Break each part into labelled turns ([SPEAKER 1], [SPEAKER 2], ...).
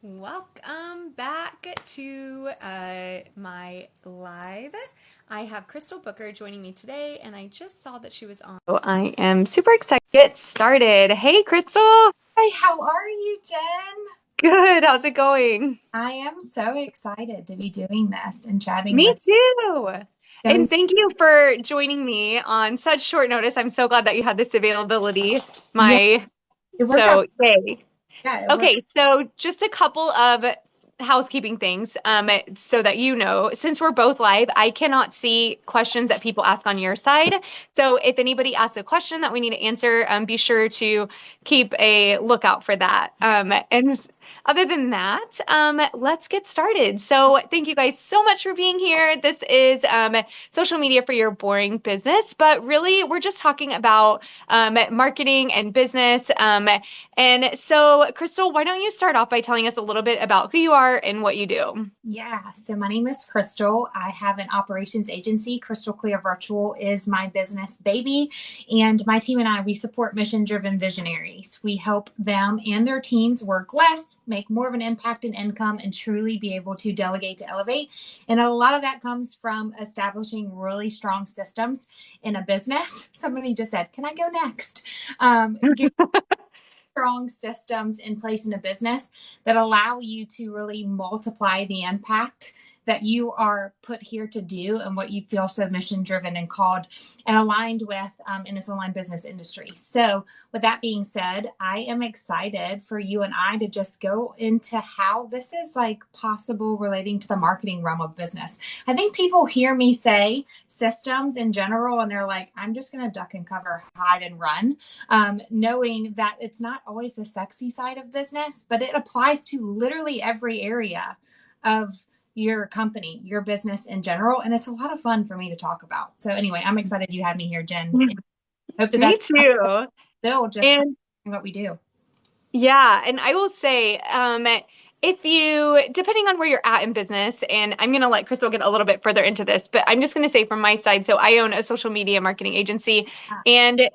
[SPEAKER 1] Welcome back to my live. I have Krystal Booker joining me today, and I just saw that she was on. So I am super excited to get started. Hey, Krystal.
[SPEAKER 2] Hey, how are you, Jen?
[SPEAKER 1] Good. How's it going?
[SPEAKER 2] I am so excited to be doing this and chatting
[SPEAKER 1] Me
[SPEAKER 2] with
[SPEAKER 1] too.
[SPEAKER 2] you.
[SPEAKER 1] And thank you for joining me on such short notice. I'm so glad that you had this availability.
[SPEAKER 2] Yeah,
[SPEAKER 1] My
[SPEAKER 2] it worked out.
[SPEAKER 1] so yay.
[SPEAKER 2] Yeah, it worked.
[SPEAKER 1] Okay, so just a couple of housekeeping things, so that you know, since we're both live, I cannot see questions that people ask on your side. So if anybody asks a question that we need to answer, be sure to keep a lookout for that. And other than that, let's get started. So thank you guys so much for being here. This is social media for your boring business, but really we're just talking about marketing and business. And so, Krystal, why don't you start off by telling us a little bit about who you are and what you do?
[SPEAKER 2] Yeah, so my name is Krystal. I have an operations agency. Crystal Clear Virtual is my business baby. And my team and I, we support mission driven visionaries. We help them and their teams work less, make more of an impact and income, and truly be able to delegate to elevate. And a lot of that comes from establishing really strong systems in a business. Somebody just said, "Can I go next?" Give strong systems in place in a business that allow you to really multiply the impact that you are put here to do and what you feel so mission driven and called and aligned with in this online business industry. So, with that being said, I am excited for you and I to just go into how this is like possible relating to the marketing realm of business. I think people hear me say systems in general and they're like, I'm just going to duck and cover, hide and run, knowing that it's not always the sexy side of business, but it applies to literally every area of your company, your business in general. And it's a lot of fun for me to talk about. So, anyway, I'm excited you had me here, Jen. And hope that
[SPEAKER 1] Me
[SPEAKER 2] that's
[SPEAKER 1] too.
[SPEAKER 2] still just
[SPEAKER 1] And
[SPEAKER 2] what we do.
[SPEAKER 1] yeah, and I will say, if you, depending on where you're at in business, and I'm going to let Crystal get a little bit further into this, but I'm just going to say from my side, so I own a social media marketing agency, and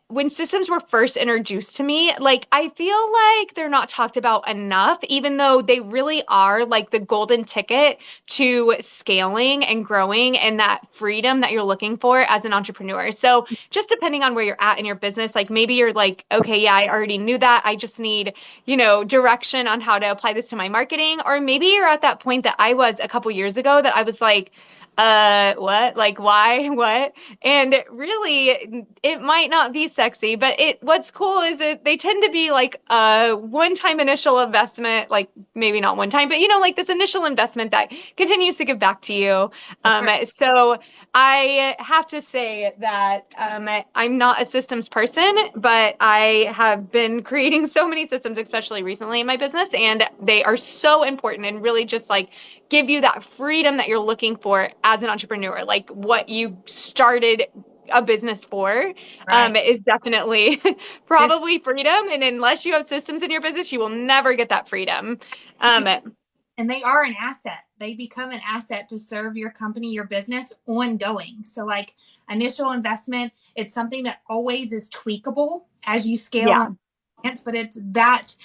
[SPEAKER 1] when systems were first introduced to me, like I feel like they're not talked about enough, even though they really are like the golden ticket to scaling and growing and that freedom that you're looking for as an entrepreneur. So just depending on where you're at in your business, like maybe you're like, okay, yeah, I already knew that. I just need, direction on how to apply this to my marketing. Or maybe you're at that point that I was a couple years ago that I was like, what? Like, why? What? And really, it might not be sexy, but what's cool is that they tend to be like a one-time initial investment, like maybe not one time, but like this initial investment that continues to give back to you. So I have to say that I'm not a systems person, but I have been creating so many systems, especially recently in my business, and they are so important and really just like give you that freedom that you're looking for as an entrepreneur. Like what you started a business for
[SPEAKER 2] Right.
[SPEAKER 1] is definitely
[SPEAKER 2] This,
[SPEAKER 1] probably freedom. And unless you have systems in your business, you will never get that freedom. Um,
[SPEAKER 2] and they are an asset. They become an asset to serve your company, your business ongoing. So, like initial investment, it's something that always is tweakable as you scale
[SPEAKER 1] yeah,
[SPEAKER 2] and advance, but it's that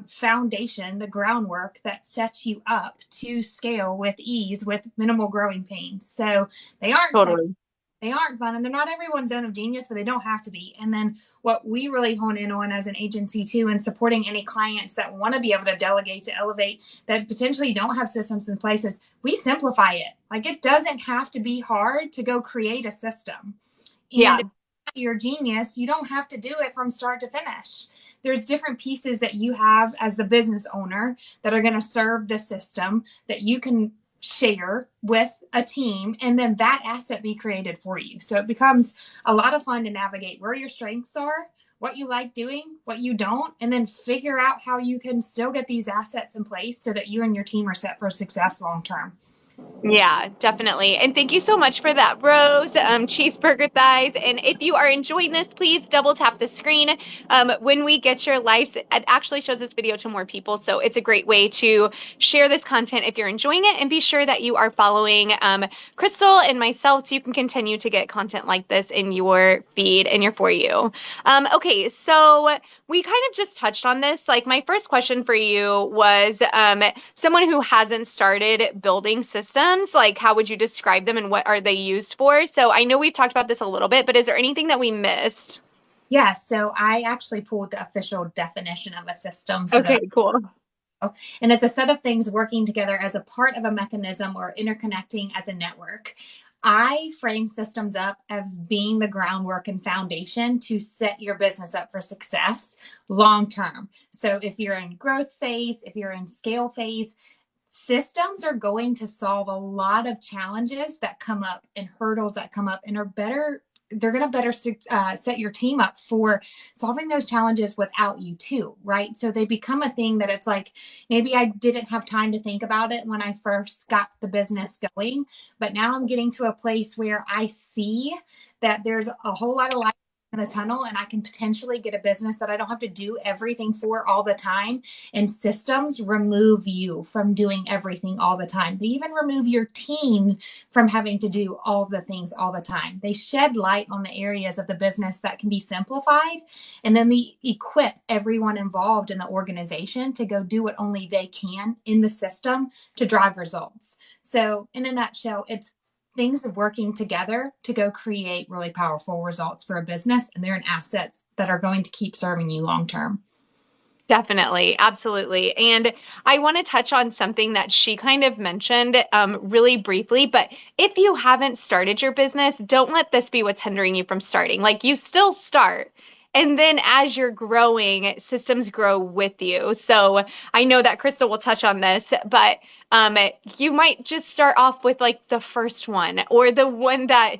[SPEAKER 2] foundation, the groundwork that sets you up to scale with ease with minimal growing pains. So, they aren't sexy,
[SPEAKER 1] totally.
[SPEAKER 2] they aren't fun, and they're not everyone's zone of genius, but they don't have to be. And then what we really hone in on as an agency too, and supporting any clients that want to be able to delegate to elevate that potentially don't have systems in place, is we simplify it. Like it doesn't have to be hard to go create a system. And
[SPEAKER 1] Yeah,
[SPEAKER 2] if you're a genius, you don't have to do it from start to finish. There's different pieces that you have as the business owner that are going to serve the system that you can share with a team, and then that asset be created for you. So it becomes a lot of fun to navigate where your strengths are, what you like doing, what you don't, and then figure out how you can still get these assets in place so that you and your team are set for success long term.
[SPEAKER 1] Yeah, definitely. And thank you so much for that, Rose. Cheeseburger thighs. And if you are enjoying this, please double tap the screen. When we get your likes, it actually shows this video to more people. So it's a great way to share this content if you're enjoying it. And be sure that you are following Krystal and myself so you can continue to get content like this in your feed and your For You. Okay, so we kind of just touched on this. Like, my first question for you was someone who hasn't started building systems, like, how would you describe them and what are they used for? So I know we've talked about this a little bit, but is there anything that we missed?
[SPEAKER 2] Yeah, so I actually pulled the official definition of a system so
[SPEAKER 1] Okay,
[SPEAKER 2] that,
[SPEAKER 1] cool.
[SPEAKER 2] and it's a set of things working together as a part of a mechanism or interconnecting as a network. I frame systems up as being the groundwork and foundation to set your business up for success long term. So if you're in growth phase, if you're in scale phase, systems are going to solve a lot of challenges that come up and hurdles that come up and are better. They're going to better set your team up for solving those challenges without you too, right? So they become a thing that it's like, maybe I didn't have time to think about it when I first got the business going, but now I'm getting to a place where I see that there's a whole lot of light in the tunnel and I can potentially get a business that I don't have to do everything for all the time. And systems remove you from doing everything all the time. They even remove your team from having to do all the things all the time. They shed light on the areas of the business that can be simplified, and then they equip everyone involved in the organization to go do what only they can in the system to drive results. So, in a nutshell, it's things working together to go create really powerful results for a business, and they're in assets that are going to keep serving you long term.
[SPEAKER 1] Definitely, absolutely. And I want to touch on something that she kind of mentioned really briefly, but if you haven't started your business, don't let this be what's hindering you from starting. Like, you still start. And then as you're growing, systems grow with you. So I know that Krystal will touch on this, but you might just start off with like the first one or the one that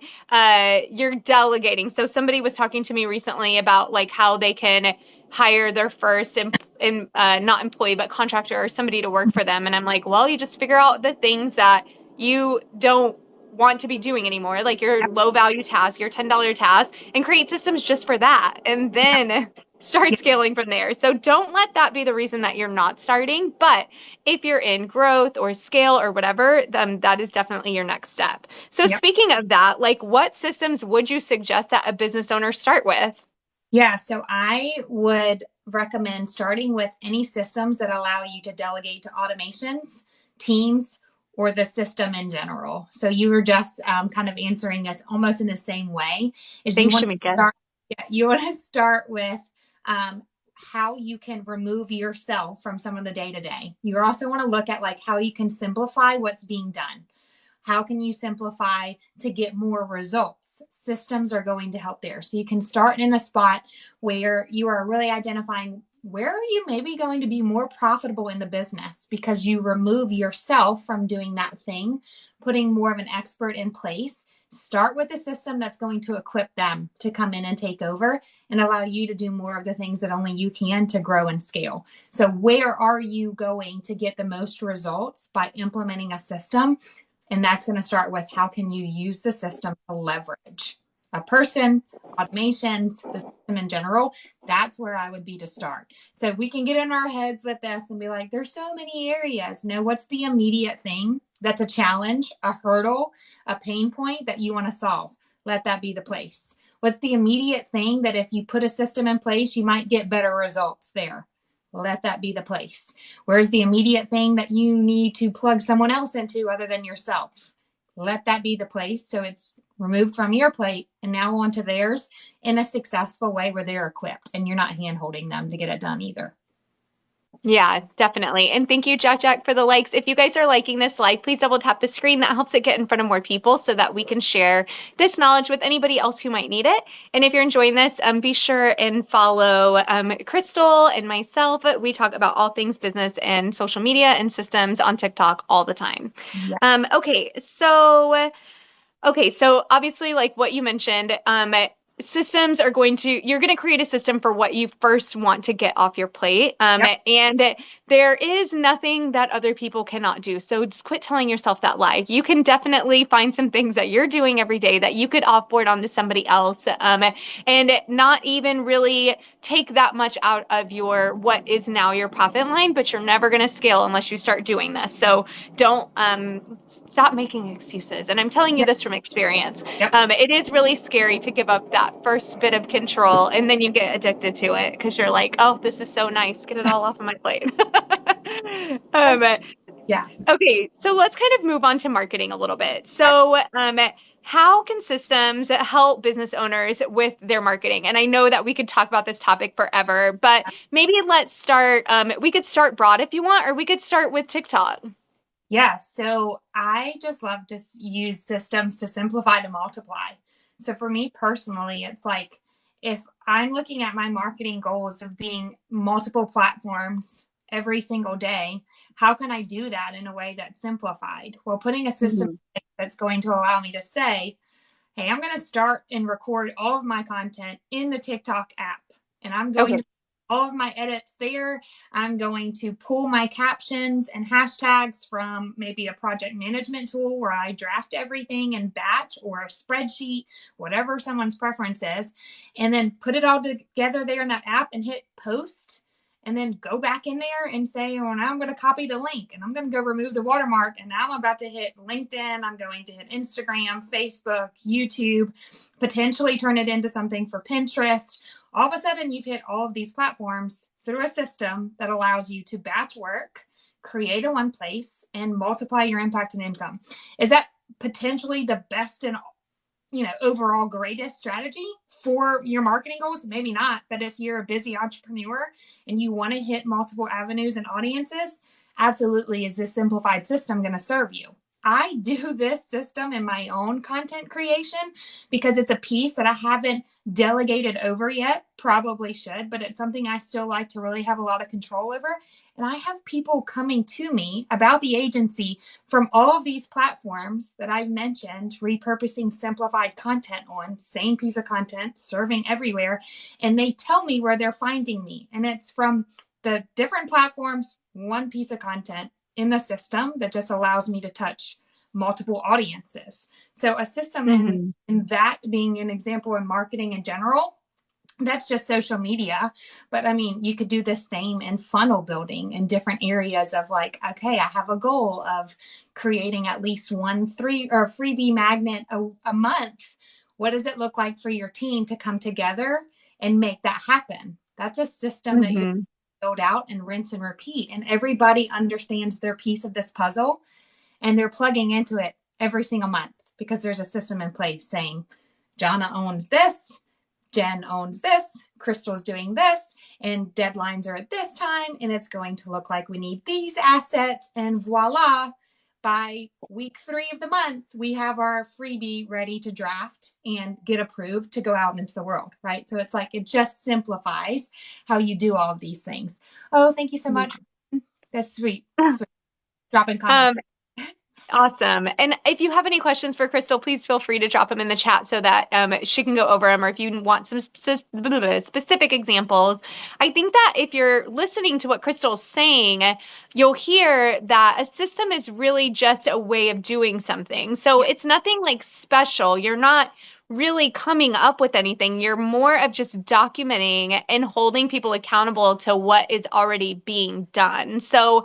[SPEAKER 1] you're delegating. So somebody was talking to me recently about like how they can hire their first not employee but contractor or somebody to work for them, and I'm like, well, you just figure out the things that you don't want to be doing anymore, like your low value task, your $10 task, and create systems just for that, and then start
[SPEAKER 2] Yep.
[SPEAKER 1] scaling from there. So don't let that be the reason that you're not starting. But if you're in growth or scale or whatever, then that is definitely your next step. So
[SPEAKER 2] Yep.
[SPEAKER 1] speaking of that, like, what systems would you suggest that a business owner start with?
[SPEAKER 2] Yeah, so I would recommend starting with any systems that allow you to delegate to automations, teams, or the system in general. So you were just kind of answering this almost in the same way. Is you
[SPEAKER 1] Thanks,
[SPEAKER 2] want to
[SPEAKER 1] Shamika.
[SPEAKER 2] start? Yeah, you want to start with um, how you can remove yourself from some of the day to day. You also want to look at like how you can simplify what's being done. How can you simplify to get more results? Systems are going to help there. So you can start in a spot where you are really identifying where are you maybe going to be more profitable in the business because you remove yourself from doing that thing, putting more of an expert in place. Start with a system that's going to equip them to come in and take over and allow you to do more of the things that only you can to grow and scale. So, where are you going to get the most results by implementing a system? And that's going to start with how can you use the system to leverage a person, automations, the system in general. That's where I would be to start. So we can get in our heads with this and be like, there's so many areas. No, what's the immediate thing that's a challenge, a hurdle, a pain point that you want to solve? Let that be the place. What's the immediate thing that if you put a system in place, you might get better results there? Let that be the place. Where's the immediate thing that you need to plug someone else into other than yourself? Let that be the place. So it's removed from your plate and now onto theirs in a successful way where they're equipped and you're not hand holding them to get it done either.
[SPEAKER 1] Yeah, definitely. And thank you, Jack Jack, for the likes. If you guys are liking this live, please double tap the screen. That helps it get in front of more people so that we can share this knowledge with anybody else who might need it. And if you're enjoying this, be sure and follow Krystal and myself. We talk about all things business and social media and systems on TikTok all the time.
[SPEAKER 2] Yeah.
[SPEAKER 1] Okay, so obviously, like what you mentioned, systems are you're going to create a system for what you first want to get off your plate.
[SPEAKER 2] Yep.
[SPEAKER 1] And there is nothing that other people cannot do. So just quit telling yourself that lie. You can definitely find some things that you're doing every day that you could offboard onto somebody else, and not even really take that much out of what is now your profit line, but you're never going to scale unless you start doing this. So don't stop making excuses. And I'm telling you
[SPEAKER 2] Yep.
[SPEAKER 1] this from experience.
[SPEAKER 2] Yep.
[SPEAKER 1] It is really scary to give up that first bit of control, and then you get addicted to it because you're like, oh, this is so nice. Get it all off of my plate. um,
[SPEAKER 2] Yeah.
[SPEAKER 1] okay, so let's kind of move on to marketing a little bit. So, how can systems help business owners with their marketing? And I know that we could talk about this topic forever, but maybe let's start. We could start broad if you want, or we could start with TikTok.
[SPEAKER 2] Yeah, so I just love to use systems to simplify to multiply. So for me personally, it's like if I'm looking at my marketing goals of being multiple platforms every single day, how can I do that in a way that's simplified? Well, putting a system
[SPEAKER 1] Mhm.
[SPEAKER 2] that's going to allow me to say, hey, I'm going to start and record all of my content in the TikTok app. And I'm going
[SPEAKER 1] Okay.
[SPEAKER 2] to all of my edits there. I'm going to pull my captions and hashtags from maybe a project management tool where I draft everything in batch or a spreadsheet, whatever someone's preference is, and then put it all together there in that app and hit post. And then go back in there and say, well, now I'm going to copy the link and I'm going to go remove the watermark. And now I'm about to hit LinkedIn. I'm going to hit Instagram, Facebook, YouTube, potentially turn it into something for Pinterest. All of a sudden, you've hit all of these platforms through a system that allows you to batch work, create in one place, and multiply your impact and income. Is that potentially the best and overall greatest strategy for your marketing goals? Maybe not, but if you're a busy entrepreneur and you want to hit multiple avenues and audiences, absolutely is this simplified system going to serve you? I do this system in my own content creation because it's a piece that I haven't delegated over yet. Probably should, but it's something I still like to really have a lot of control over. And I have people coming to me about the agency from all of these platforms that I've mentioned, repurposing simplified content on, same piece of content, serving everywhere. And they tell me where they're finding me. And it's from the different platforms, one piece of content in the system that just allows me to touch multiple audiences. So a system
[SPEAKER 1] Mhm.
[SPEAKER 2] in that being an example in marketing in general, that's just social media. But I mean, you could do the same in funnel building in different areas of like, okay, I have a goal of creating at least one freebie magnet a month. What does it look like for your team to come together and make that happen? That's a system that you
[SPEAKER 1] Mhm.
[SPEAKER 2] build out and rinse and repeat. And everybody understands their piece of this puzzle and they're plugging into it every single month because there's a system in place saying, Jana owns this, Jen owns this, Krystal's doing this, and deadlines are at this time, and it's going to look like we need these assets, and voila, by week 3 of the month, we have our freebie ready to draft and get approved to go out into the world, right? So it's like it just simplifies how you do all of these things. Oh, thank you so much. That's sweet. Sweet. Dropping comments.
[SPEAKER 1] Um, Awesome. And if you have any questions for Krystal, please feel free to drop them in the chat so that she can go over them. Or if you want some specific examples, I think that if you're listening to what Krystal's saying, you'll hear that a system is really just a way of doing something. So
[SPEAKER 2] Yeah.
[SPEAKER 1] it's nothing like special. You're not really coming up with anything. You're more of just documenting and holding people accountable to what is already being done. So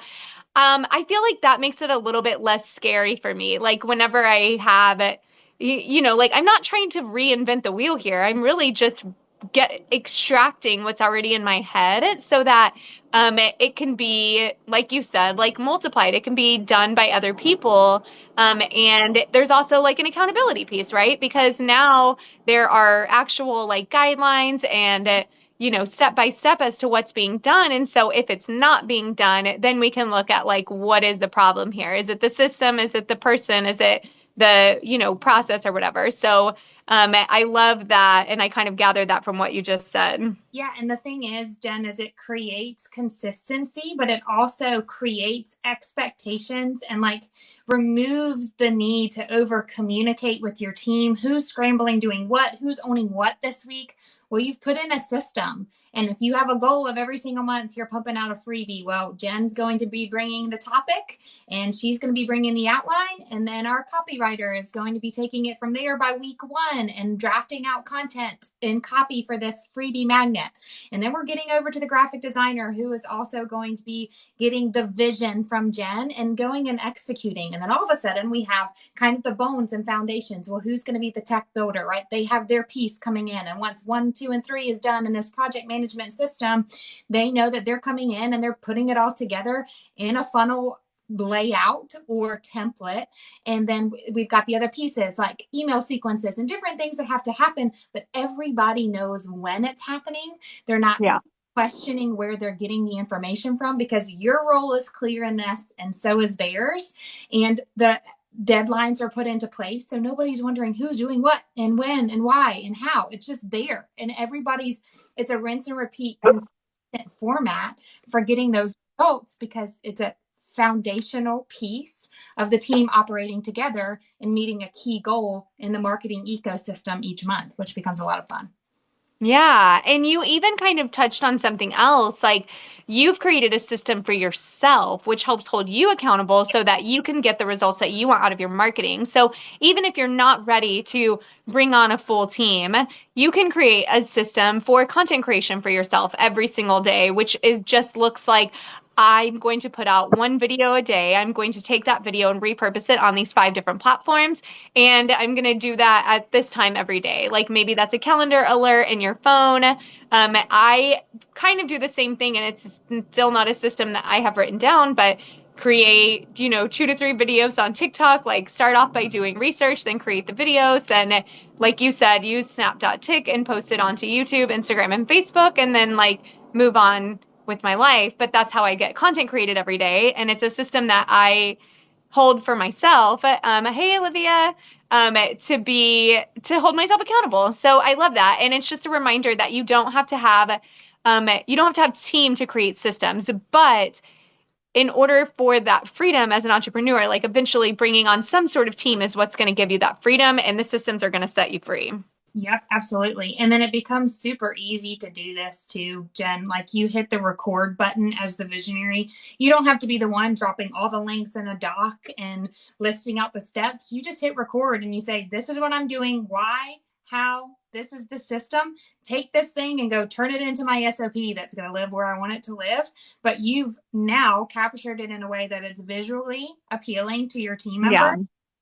[SPEAKER 1] I feel like that makes it a little bit less scary for me. Like whenever I have it, like I'm not trying to reinvent the wheel here. I'm really just get extracting what's already in my head so that it can be, like you said, like multiplied. It can be done by other people. And there's also like an accountability piece, right? Because now there are actual like guidelines and step by step as to what's being done. And so if it's not being done, then we can look at like, what is the problem here? Is it the system? Is it the person? Is it the process or whatever. So I love that. And I kind of gathered that from what you just said.
[SPEAKER 2] Yeah, and the thing is, Jen, is it creates consistency, but it also creates expectations and like removes the need to over communicate with your team. Who's scrambling, doing what, who's owning what this week? Well, you've put in a system. And if you have a goal of every single month you're pumping out a freebie, well, Jen's going to be bringing the topic and she's going to be bringing the outline. And then our copywriter is going to be taking it from there by week 1 and drafting out content and copy for this freebie magnet. And then we're getting over to the graphic designer who is also going to be getting the vision from Jen and going and executing. And then all of a sudden we have kind of the bones and foundations. Well, who's going to be the tech builder, right? They have their piece coming in. And once 1, 2, and 3 is done in this project management system, they know that they're coming in and they're putting it all together in a funnel layout or template. And then we've got the other pieces like email sequences and different things that have to happen, but everybody knows when it's happening. They're not
[SPEAKER 1] Yeah.
[SPEAKER 2] questioning where they're getting the information from because your role is clear in this and so is theirs. And the deadlines are put into place. So nobody's wondering who's doing what and when and why and how. It's just there. And it's a rinse and repeat consistent format for getting those results because it's a foundational piece of the team operating together and meeting a key goal in the marketing ecosystem each month, which becomes a lot of fun.
[SPEAKER 1] Yeah. And you even kind of touched on something else. Like you've created a system for yourself, which helps hold you accountable so that you can get the results that you want out of your marketing. So even if you're not ready to bring on a full team, you can create a system for content creation for yourself every single day, which is just looks like I'm going to put out one video a day. I'm going to take that video and repurpose it on these 5 different platforms. And I'm going to do that at this time every day. Like maybe that's a calendar alert in your phone. I kind of do the same thing, and it's still not a system that I have written down, but create, 2 to 3 videos on TikTok. Like start off by doing research, then create the videos. Then, like you said, use snap.tick and post it onto YouTube, Instagram, and Facebook, and then like move on with my life. But that's how I get content created every day. And it's a system that I hold for myself. Hey, Olivia, to hold myself accountable. So I love that. And it's just a reminder that you don't have to have team to create systems, but in order for that freedom as an entrepreneur, like eventually bringing on some sort of team is what's going to give you that freedom, and the systems are going to set you free.
[SPEAKER 2] Yep, absolutely. And then it becomes super easy to do this too, Jen. Like you hit the record button as the visionary. You don't have to be the one dropping all the links in a doc and listing out the steps. You just hit record and you say, this is what I'm doing. Why? How? This is the system. Take this thing and go turn it into my SOP that's going to live where I want it to live. But you've now captured it in a way that it's visually appealing to your team member.
[SPEAKER 1] Yeah.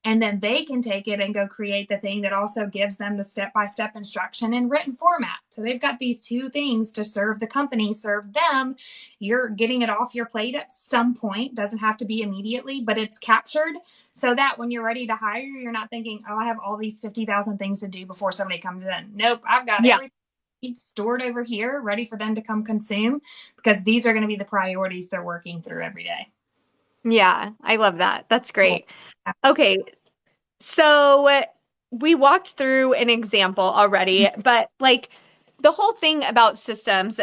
[SPEAKER 2] And then they can take it and go create the thing that also gives them the step-by-step instruction in written format. So they've got these 2 things to serve the company, serve them. You're getting it off your plate at some point. Doesn't have to be immediately, but it's captured so that when you're ready to hire, you're not thinking, oh, I have all these 50,000 things to do before somebody comes in. Nope, I've got
[SPEAKER 1] Yeah.
[SPEAKER 2] everything stored over here, ready for them to come consume because these are going to be the priorities they're working through every day.
[SPEAKER 1] Yeah. I love that. That's great. Okay. So we walked through an example already, but like the whole thing about systems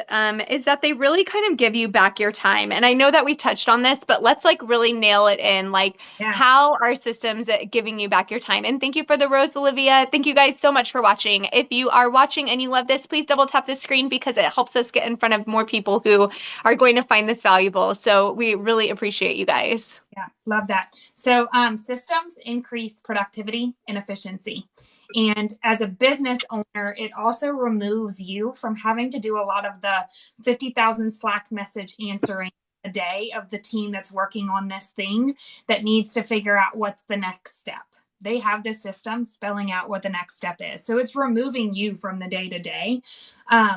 [SPEAKER 1] is that they really kind of give you back your time. And I know that we touched on this, but let's like really nail it in. Like,
[SPEAKER 2] Yeah.
[SPEAKER 1] how are systems giving you back your time? And thank you for the rose, Olivia. Thank you guys so much for watching. If you are watching and you love this, please double tap the screen because it helps us get in front of more people who are going to find this valuable. So we really appreciate you guys.
[SPEAKER 2] Yeah, love that. So systems increase productivity and efficiency. And as a business owner, it also removes you from having to do a lot of the 50,000 Slack message answering a day of the team that's working on this thing that needs to figure out what's the next step. They have this system spelling out what the next step is. So it's removing you from the day to day,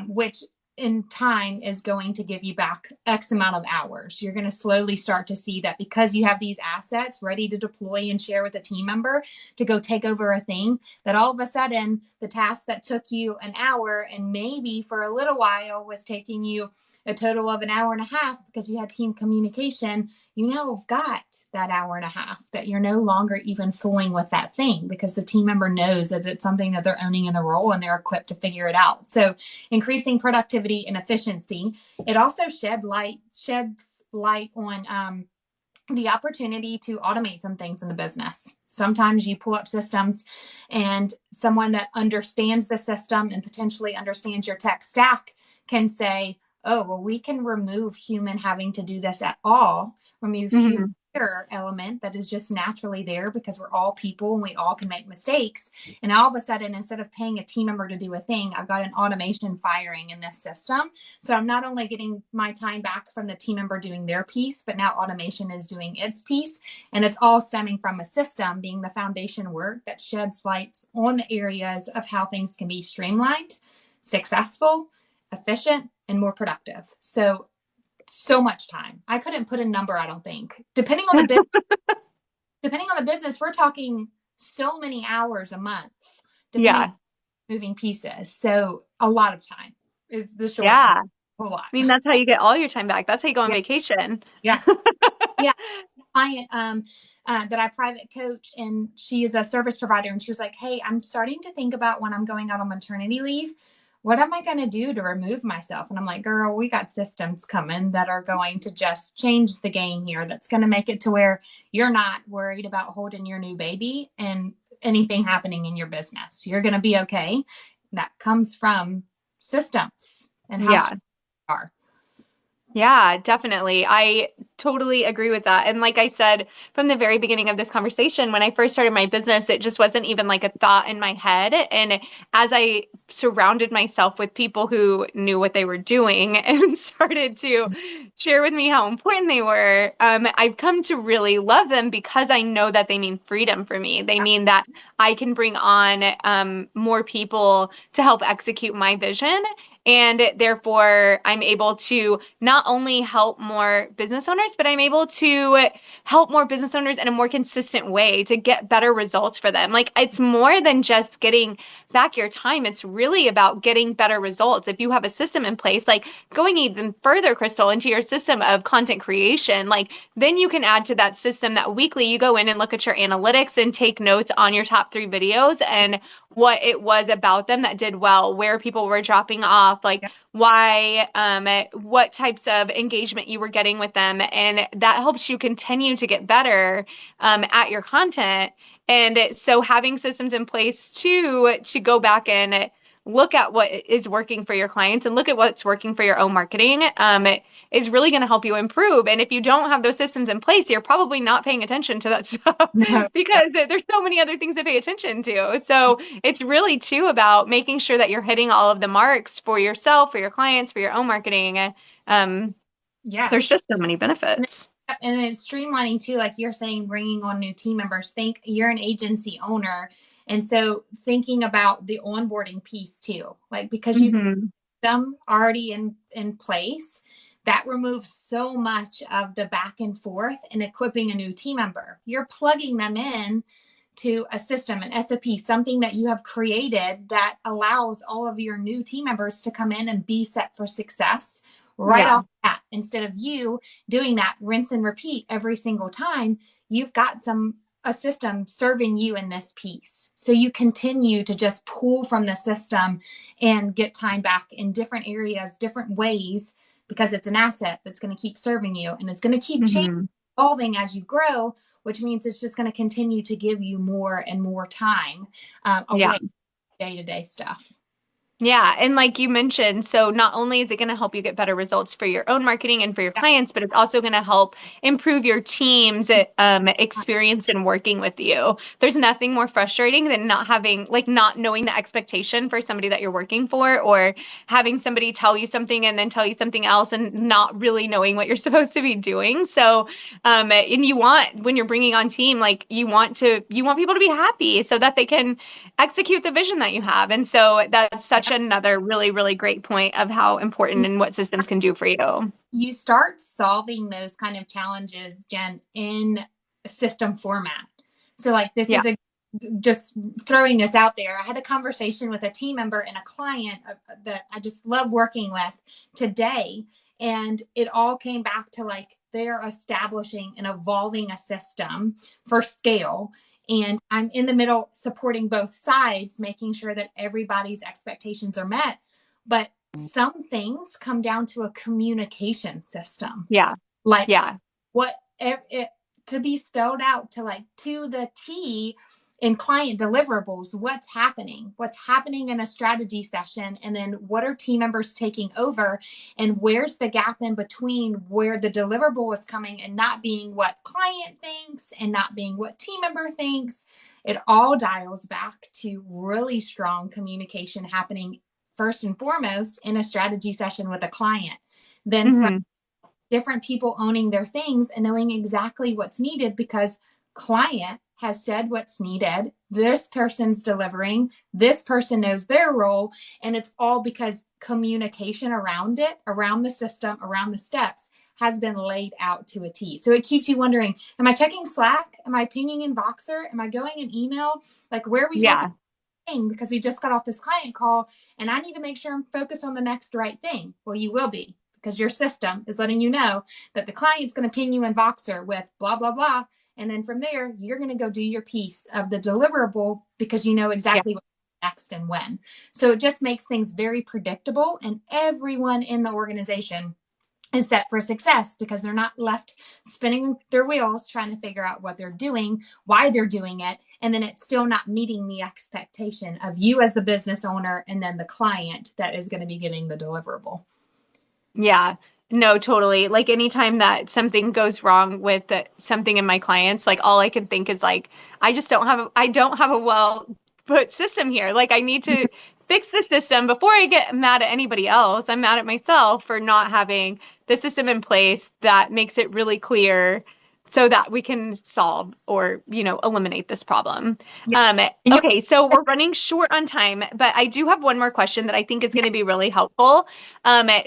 [SPEAKER 2] which in time is going to give you back X amount of hours. You're going to slowly start to see that because you have these assets ready to deploy and share with a team member to go take over a thing, that all of a sudden the task that took you an hour and maybe for a little while was taking you a total of an hour and a half because you had team communication, you now have got that hour and a half that you're no longer even fooling with that thing because the team member knows that it's something that they're owning in the role and they're equipped to figure it out. So increasing productivity and efficiency. It also sheds light on the opportunity to automate some things in the business. Sometimes you pull up systems and someone that understands the system and potentially understands your tech stack can say, oh, well, we can remove human having to do this at all, remove human
[SPEAKER 1] Mhm.
[SPEAKER 2] error element that is just naturally there because we're all people and we all can make mistakes. And all of a sudden, instead of paying a team member to do a thing, I've got an automation firing in this system. So I'm not only getting my time back from the team member doing their piece, but now automation is doing its piece. And it's all stemming from a system being the foundation work that sheds lights on the areas of how things can be streamlined, successful, efficient, and more productive. So much time. I couldn't put a number, I don't think. Depending on the business, we're talking so many hours a month, depending on
[SPEAKER 1] Yeah.
[SPEAKER 2] moving pieces. So a lot of time is the short answer.
[SPEAKER 1] Yeah.
[SPEAKER 2] A lot.
[SPEAKER 1] I mean, that's how you get all your time back. That's how you go on
[SPEAKER 2] Yeah.
[SPEAKER 1] vacation.
[SPEAKER 2] Yeah. Yeah. Client that I private coach, and she is a service provider, and she was like, hey, I'm starting to think about when I'm going out on maternity leave, what am I going to do to remove myself? And I'm like, girl, we got systems coming that are going to just change the game here. That's going to make it to where you're not worried about holding your new baby and anything happening in your business. You're going to be okay. That comes from systems and how
[SPEAKER 1] Yeah.
[SPEAKER 2] strong you are.
[SPEAKER 1] Yeah, definitely. I totally agree with that. And like I said from the very beginning of this conversation, when I first started my business, it just wasn't even like a thought in my head. And as I surrounded myself with people who knew what they were doing and started to share with me how important they were, I've come to really love them because I know that they mean freedom for me. They mean that I can bring on more people to help execute my vision. And therefore, I'm able to not only help more business owners, but I'm able to help more business owners in a more consistent way to get better results for them. Like it's more than just getting back your time. It's really about getting better results. If you have a system in place, like going even further, Krystal, into your system of content creation, like then you can add to that system that weekly you go in and look at your analytics and take notes on your top 3 videos and what it was about them that did well, where people were dropping off, like why, what types of engagement you were getting with them. And that helps you continue to get better at your content. And so having systems in place too, to go back and look at what is working for your clients and look at what's working for your own marketing is really going to help you improve. And if you don't have those systems in place, you're probably not paying attention to that stuff
[SPEAKER 2] No.
[SPEAKER 1] because there's so many other things to pay attention to. So it's really too about making sure that you're hitting all of the marks for yourself, for your clients, for your own marketing. Um,
[SPEAKER 2] Yeah.
[SPEAKER 1] there's just so many benefits.
[SPEAKER 2] And it's streamlining too, like you're saying, bringing on new team members. Think you're an agency owner. And so thinking about the onboarding piece too, like because you've got
[SPEAKER 1] Hmm.
[SPEAKER 2] them already in place, that removes so much of the back and forth and equipping a new team member. You're plugging them in to a system, an SOP, something that you have created that allows all of your new team members to come in and be set for success right
[SPEAKER 1] Yeah.
[SPEAKER 2] off the bat. Instead of you doing that rinse and repeat every single time, you've got a system serving you in this piece. So you continue to just pull from the system and get time back in different areas, different ways, because it's an asset that's going to keep serving you and it's going to keep changing,
[SPEAKER 1] Hmm.
[SPEAKER 2] evolving as you grow, which means it's just going to continue to give you more and more time
[SPEAKER 1] Yeah.
[SPEAKER 2] away from day-to-day stuff.
[SPEAKER 1] Yeah, and like you mentioned, so not only is it going to help you get better results for your own marketing and for your
[SPEAKER 2] Yeah.
[SPEAKER 1] clients, but it's also going to help improve your team's experience in working with you. There's nothing more frustrating than not having, like, not knowing the expectation for somebody that you're working for, or having somebody tell you something and then tell you something else and not really knowing what you're supposed to be doing. So, and you want, when you're bringing on team, like you want people to be happy so that they can execute the vision that you have. And so that's such another really, really great point of how important and what systems can do for you.
[SPEAKER 2] You start solving those kind of challenges, Jen, in system format. So, like, this
[SPEAKER 1] Yeah.
[SPEAKER 2] is a just throwing this out there. I had a conversation with a team member and a client that I just love working with today. And it all came back to like they're establishing and evolving a system for scale. And I'm in the middle supporting both sides, making sure that everybody's expectations are met. But some things come down to a communication system,
[SPEAKER 1] Yeah.
[SPEAKER 2] like
[SPEAKER 1] Yeah.
[SPEAKER 2] what it, to be spelled out to like to the T in client deliverables, what's happening in a strategy session, and then what are team members taking over, and where's the gap in between where the deliverable is coming and not being what client thinks and not being what team member thinks. It all dials back to really strong communication happening first and foremost in a strategy session with a client, then from
[SPEAKER 1] Hmm.
[SPEAKER 2] different people owning their things and knowing exactly what's needed because client has said what's needed, this person's delivering, this person knows their role, and it's all because communication around it, around the system, around the steps has been laid out to a T. So it keeps you wondering, am I checking Slack? Am I pinging in Voxer? Am I going in email? Like, where are we talking?
[SPEAKER 1] Yeah.
[SPEAKER 2] Because we just got off this client call and I need to make sure I'm focused on the next right thing. Well, you will be, because your system is letting you know that the client's going to ping you in Voxer with blah, blah, blah. And then from there, you're going to go do your piece of the deliverable because you know
[SPEAKER 1] Yeah.
[SPEAKER 2] exactly what next and when. So it just makes things very predictable, and everyone in the organization is set for success because they're not left spinning their wheels trying to figure out what they're doing, why they're doing it, and then it's still not meeting the expectation of you as the business owner and then the client that is going to be getting the deliverable.
[SPEAKER 1] Yeah. No, totally. Like anytime that something goes wrong with something in my clients, like all I can think is like, I don't have a well put system here. Like I need to fix the system before I get mad at anybody else. I'm mad at myself for not having the system in place that makes it really clear so that we can solve or, eliminate this problem.
[SPEAKER 2] Yeah.
[SPEAKER 1] Um,
[SPEAKER 2] And you're,
[SPEAKER 1] okay, so we're running short on time, but I do have one more question that I think is going to be really helpful.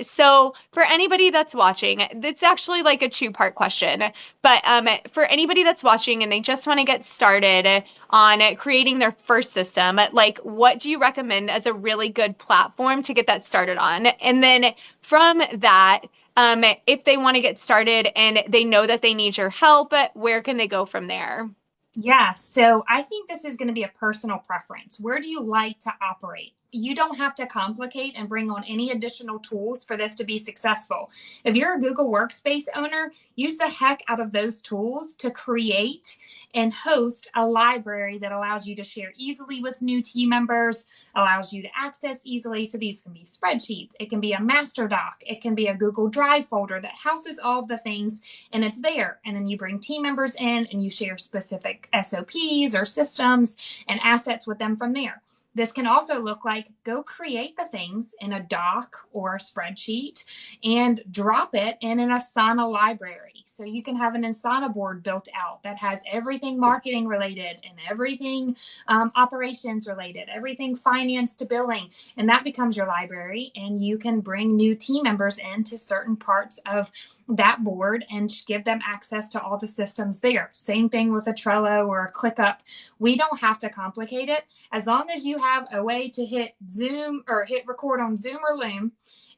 [SPEAKER 1] So for anybody that's watching, it's actually like a two-part question, but for anybody that's watching and they just want to get started on creating their first system, like what do you recommend as a really good platform to get that started on? And then from that, if they want to get started and they know that they need your help, where can they go from there?
[SPEAKER 2] Yeah, so I think this is going to be a personal preference. Where do you like to operate? You don't have to complicate and bring on any additional tools for this to be successful. If you're a Google Workspace owner, use the heck out of those tools to create and host a library that allows you to share easily with new team members, allows you to access easily. So these can be spreadsheets, it can be a master doc, it can be a Google Drive folder that houses all of the things and it's there. And then you bring team members in and you share specific SOPs or systems and assets with them from there. This can also look like go create the things in a doc or a spreadsheet and drop it in an Asana library. So you can have an Asana board built out that has everything marketing related and everything operations related, everything finance to billing. And that becomes your library. And you can bring new team members into certain parts of that board and give them access to all the systems there. Same thing with a Trello or a ClickUp. We don't have to complicate it. As long as you have a way to hit Zoom or hit record on Zoom or Loom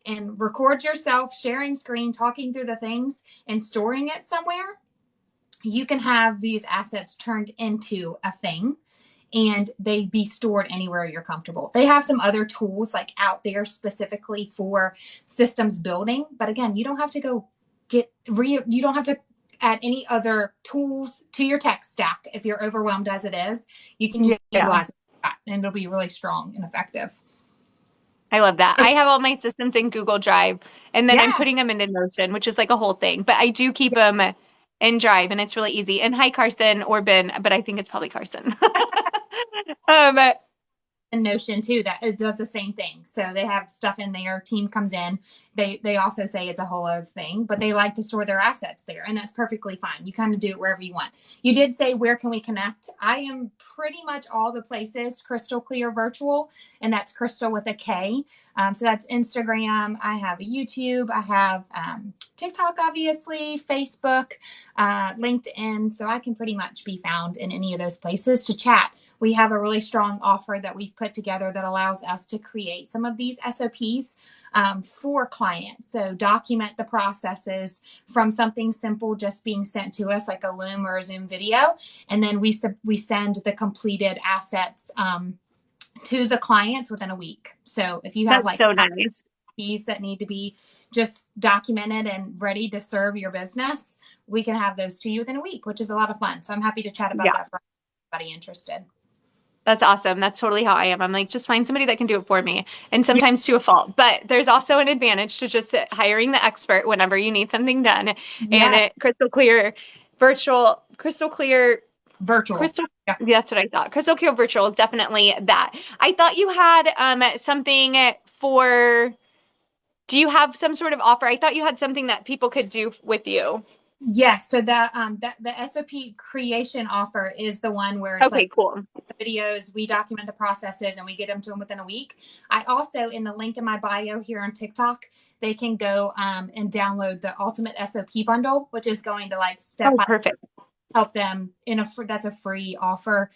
[SPEAKER 2] and record yourself sharing screen, talking through the things and storing it somewhere, you can have these assets turned into a thing and they be stored anywhere you're comfortable. They have some other tools like out there specifically for systems building, but again, you don't have to go you don't have to add any other tools to your tech stack if you're overwhelmed as it is. You can
[SPEAKER 1] Yeah.
[SPEAKER 2] utilize that and it'll be really strong and effective.
[SPEAKER 1] I love that. I have all my systems in Google Drive and then I'm
[SPEAKER 2] Yeah.
[SPEAKER 1] putting them into Notion, which is like a whole thing, but I do keep them in Drive and it's really easy. And hi, Carson or Ben, but I think it's probably Carson. Um,
[SPEAKER 2] in Notion too that it does the same thing. So they have stuff in there. Team comes in. They also say it's a whole other thing, but they like to store their assets there, and that's perfectly fine. You kind of do it wherever you want. You did say where can we connect? I am pretty much all the places Krystal Clear Virtual, and that's Krystal with a K. So that's Instagram. I have a YouTube. I have TikTok, obviously, Facebook, LinkedIn. So I can pretty much be found in any of those places to chat. We have a really strong offer that we've put together that allows us to create some of these SOPs for clients. So document the processes from something simple just being sent to us like a Loom or a Zoom video. And then we send the completed assets to the clients within a week. So if you have
[SPEAKER 1] That's
[SPEAKER 2] like
[SPEAKER 1] so nice.
[SPEAKER 2] fees that need to be just documented and ready to serve your business, we can have those to you within a week, which is a lot of fun. So I'm happy to chat about
[SPEAKER 1] Yeah.
[SPEAKER 2] that for anybody interested.
[SPEAKER 1] That's awesome. That's totally how I am. I'm like, just find somebody that can do it for me, and
[SPEAKER 2] Yeah.
[SPEAKER 1] sometimes to a fault. But there's also an advantage to just hiring the expert whenever you need something done. And
[SPEAKER 2] Yeah.
[SPEAKER 1] Crystal Clear Virtual, Crystal Clear,
[SPEAKER 2] Virtual.
[SPEAKER 1] Crystal,
[SPEAKER 2] Yeah.
[SPEAKER 1] that's what I thought. Crystal Clear Virtual is definitely that. I thought you had something for, do you have some sort of offer? I thought you had something that people could do with you.
[SPEAKER 2] Yes. So the SOP creation offer is the one where it's like
[SPEAKER 1] Okay, cool.
[SPEAKER 2] videos, we document the processes and we get them to them within a week. I also, in the link in my bio here on TikTok, they can go and download the ultimate SOP bundle, which is going to like step
[SPEAKER 1] Oh,
[SPEAKER 2] by
[SPEAKER 1] perfect.
[SPEAKER 2] help them that's a free offer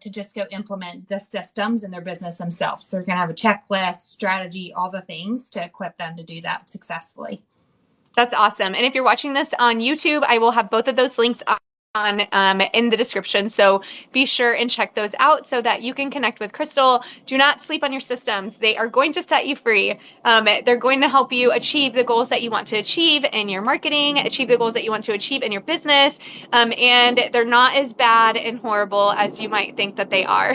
[SPEAKER 2] to just go implement the systems in their business themselves. So they're going to have a checklist, strategy, all the things to equip them to do that successfully.
[SPEAKER 1] That's awesome. And if you're watching this on YouTube, I will have both of those links on in the description. So be sure and check those out so that you can connect with Krystal. Do not sleep on your systems. They are going to set you free. They're going to help you achieve the goals that you want to achieve in your marketing, achieve the goals that you want to achieve in your business. And they're not as bad and horrible as you might think that they are.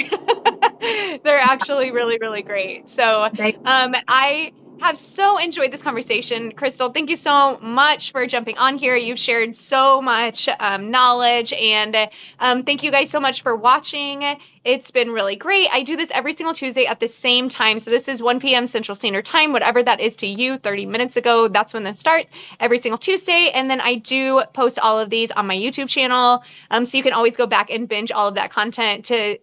[SPEAKER 1] They're actually really, really great. So
[SPEAKER 2] They
[SPEAKER 1] I have so enjoyed this conversation. Krystal, thank you so much for jumping on here. You've shared so much knowledge, and thank you guys so much for watching. It's been really great. I do this every single Tuesday at the same time. So this is 1 p.m. Central Standard Time, whatever that is to you, 30 minutes ago. That's when this starts every single Tuesday. And then I do post all of these on my YouTube channel. So you can always go back and binge all of that content to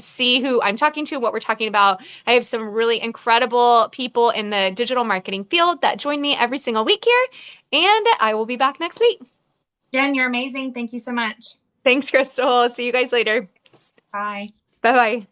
[SPEAKER 1] see who I'm talking to, what we're talking about. I have some really incredible people in the digital marketing field that join me every single week here. And I will be back next week.
[SPEAKER 2] Jen, you're amazing. Thank you so much.
[SPEAKER 1] Thanks, Krystal. See you guys later.
[SPEAKER 2] Bye.
[SPEAKER 1] Bye bye.